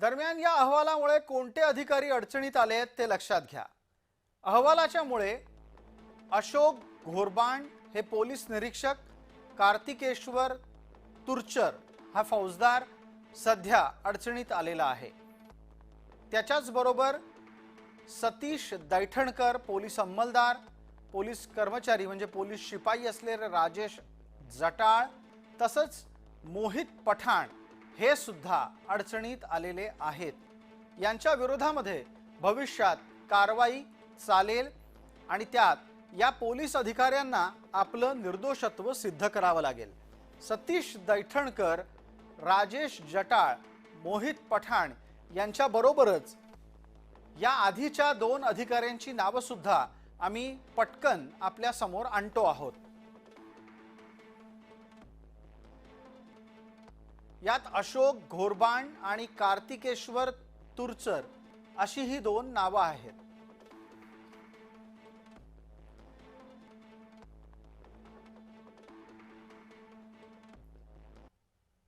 दरम्यान या अहवालामुळे कोणते अधिकारी अडचणीत आले आहेत ते लक्षात घ्या। अहवालाच्यामुळे अशोक घोरबाण हे पोलीस निरीक्षक, कार्तिकेश्वर तुरचर हा फौजदार सध्या अडचणीत आलेला आहे। त्याच्याच बरोबर सतीश दैठणकर पोलीस अंमलदार, पोलीस कर्मचारी म्हणजे पोलीस शिपाई असलेले राजेश जटाळ, तसंच मोहित पठाण हे सुद्धा अडचणीत आलेले आहेत। यांच्या विरोधामध्ये भविष्यात कारवाई चालेल आणि त्यात या पोलीस अधिकाऱ्यांना आपलं निर्दोषत्व सिद्ध करावं लागेल। सतीश दैठणकर, राजेश जटाळ, मोहित पठाण यांच्या बरोबरच या आधीच्या दोन अधिकाऱ्यांची नावं सुद्धा आम्ही पटकन आपल्या समोर आणतो आहोत। यात अशोक घोरबाण आणि कार्तिकेश्वर तुरचर अशी ही दोन नावं आहेत।